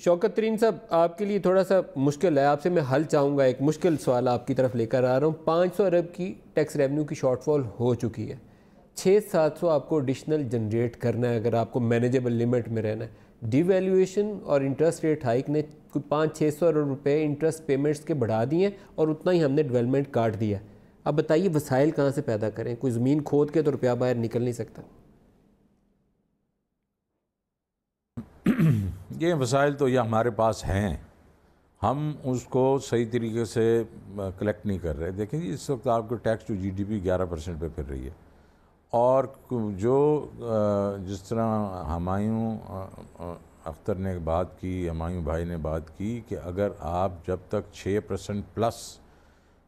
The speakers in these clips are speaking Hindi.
शौकत तरीन साहब, आपके लिए थोड़ा सा मुश्किल है, आपसे मैं हल चाहूँगा। एक मुश्किल सवाल आपकी तरफ लेकर आ रहा हूँ। 500 अरब की टैक्स रेवेन्यू की शॉर्टफॉल हो चुकी है, 600-700 आपको एडिशनल जनरेट करना है अगर आपको मैनेजेबल लिमिट में रहना है। डिवैल्यूएशन और इंटरेस्ट रेट हाइक ने कोई 500-600 अरब रुपये इंटरेस्ट पेमेंट्स के बढ़ा दिए और उतना ही हमने डेवलपमेंट काट दिया। अब बताइए वसाइल कहाँ से पैदा करें? कोई ज़मीन खोद के तो रुपया बाहर निकल नहीं सकता। ये वसाइल तो ये हमारे पास हैं, हम उसको सही तरीके से कलेक्ट नहीं कर रहे। देखें जी, इस वक्त आपको टैक्स टू जीडीपी 11% पे फिर रही है, और जो जिस तरह हुमायूं अख्तर ने बात की, हुमायूं भाई ने बात की कि अगर आप जब तक 6% प्लस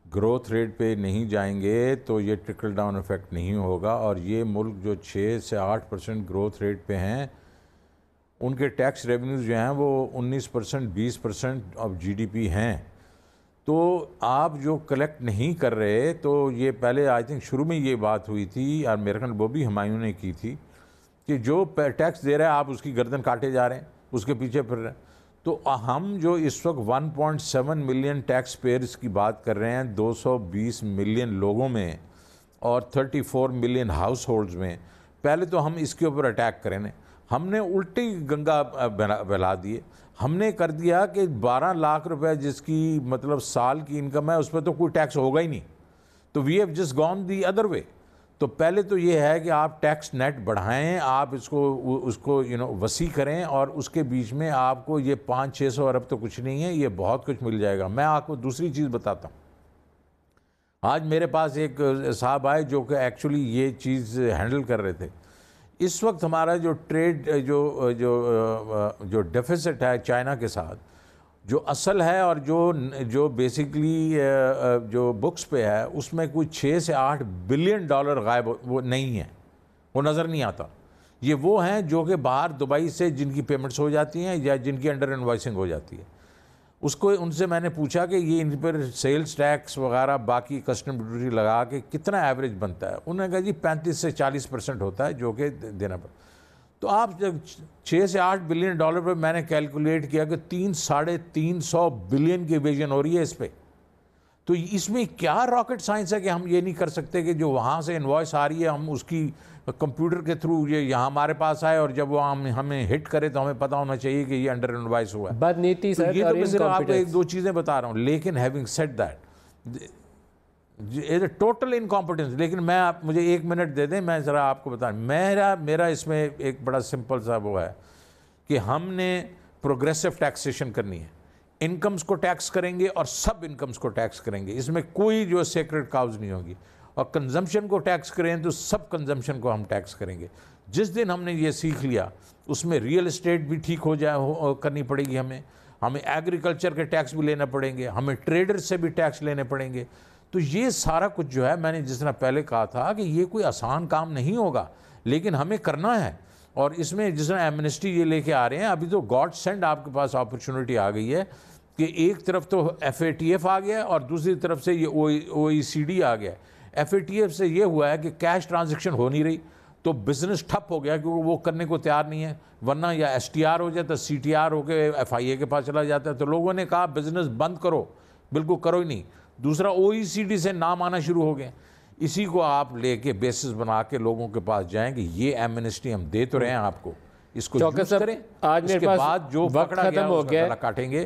ग्रोथ रेट पे नहीं जाएंगे तो ये ट्रिकल डाउन इफ़ेक्ट नहीं होगा। और ये मुल्क जो 6 से 8% ग्रोथ रेट पे हैं, उनके टैक्स रेवेन्यूज़ जो हैं वो 19% 20% ऑफ जीडीपी हैं। तो आप जो कलेक्ट नहीं कर रहे, तो ये पहले आई थिंक शुरू में ये बात हुई थी, और मेरे ख्याल वो भी हुमायूं ने की थी, कि जो टैक्स दे रहा है आप उसकी गर्दन काटे जा रहे हैं, उसके पीछे फिर रहे हैं। तो हम जो इस वक्त 1.7 मिलियन टैक्स पेयर्स की बात कर रहे हैं, 220 मिलियन लोगों में और 34 मिलियन हाउस होल्ड्स में, पहले तो हम इसके ऊपर अटैक करें ना। हमने उल्टी गंगा बहला दिए। हमने कर दिया कि 12 लाख रुपए जिसकी मतलब साल की इनकम है, उस पर तो कोई टैक्स होगा ही नहीं। तो we have just gone the other way. तो पहले तो ये है कि आप टैक्स नेट बढ़ाएं, आप उसको वसी करें, और उसके बीच में आपको ये 500-600 अरब तो कुछ नहीं है, ये बहुत कुछ मिल जाएगा। मैं आपको दूसरी चीज़ बताता हूँ। आज मेरे पास एक साहब आए जो कि एक्चुअली ये चीज़ हैंडल कर रहे थे। इस वक्त हमारा जो ट्रेड जो डेफिसिट है चाइना के साथ, जो असल है और जो बेसिकली जो बुक्स पे है, उसमें कोई 6 से 8 बिलियन डॉलर गायब वो नहीं है, वो नज़र नहीं आता। ये वो हैं जो कि बाहर दुबई से जिनकी पेमेंट्स हो जाती हैं या जिनकी अंडर इनवॉइसिंग हो जाती है। उनसे मैंने पूछा कि ये इन पर सेल्स टैक्स वगैरह बाकी कस्टम ड्यूटी लगा के कितना एवरेज बनता है। उन्होंने कहा जी 35 से 40% होता है जो कि देना पड़ता। तो आप जब 6 से 8 बिलियन डॉलर पर मैंने कैलकुलेट किया कि 300-350 बिलियन की इवेजन हो रही है इस पर। तो इसमें क्या रॉकेट साइंस है कि हम ये नहीं कर सकते कि जो वहाँ से इन्वॉइस आ रही है हम उसकी कंप्यूटर के थ्रू ये यहाँ हमारे पास आए, और जब वो हमें हिट करे तो हमें पता होना चाहिए कि ये अंडर इन्वॉइस हुआ है। बात नीति तो ये तो मैं सिर्फ आपको 1-2 चीज़ें बता रहा हूँ। लेकिन having said that, is a total incompetence. लेकिन मुझे 1 मिनट दे दें, मैं ज़रा आपको बता। मेरा इसमें एक बड़ा सिंपल सा वो है कि हमने प्रोग्रेसिव टैक्सेशन करनी है। इनकम्स को टैक्स करेंगे और सब इनकम्स को टैक्स करेंगे, इसमें कोई जो सेक्रेट काउज नहीं होगी। और कंजम्पशन को टैक्स करें तो सब कंजम्पशन को हम टैक्स करेंगे। जिस दिन हमने ये सीख लिया, उसमें रियल एस्टेट भी ठीक हो जाए करनी पड़ेगी, हमें एग्रीकल्चर के टैक्स भी लेना पड़ेंगे, हमें ट्रेडर से भी टैक्स लेने पड़ेंगे। तो ये सारा कुछ जो है, मैंने जिस तरह पहले कहा था कि ये कोई आसान काम नहीं होगा, लेकिन हमें करना है। और इसमें जिस तरह एमनेस्टी ये लेके आ रहे हैं, अभी तो गॉड सेंड आपके पास अपॉर्चुनिटी आ गई है कि एक तरफ तो FATF आ गया और दूसरी तरफ से ये OECD आ गया। FATF से ये हुआ है कि कैश ट्रांजैक्शन हो नहीं रही, तो बिज़नेस ठप हो गया क्योंकि वो करने को तैयार नहीं है। वरना या STR हो जाता, CTR हो के FIA के पास चला जाता है। तो लोगों ने कहा बिज़नेस बंद करो, बिल्कुल करो ही नहीं। दूसरा OECD से नाम आना शुरू हो गए। इसी को आप लेके बेसिस बना के लोगों के पास जाएंगे, ये एमनेस्टी हम दे तो रहे हैं आपको, इसको यूज़ करें। आज मेरे पास बाद जो वक्त खत्म हो गया, काटेंगे।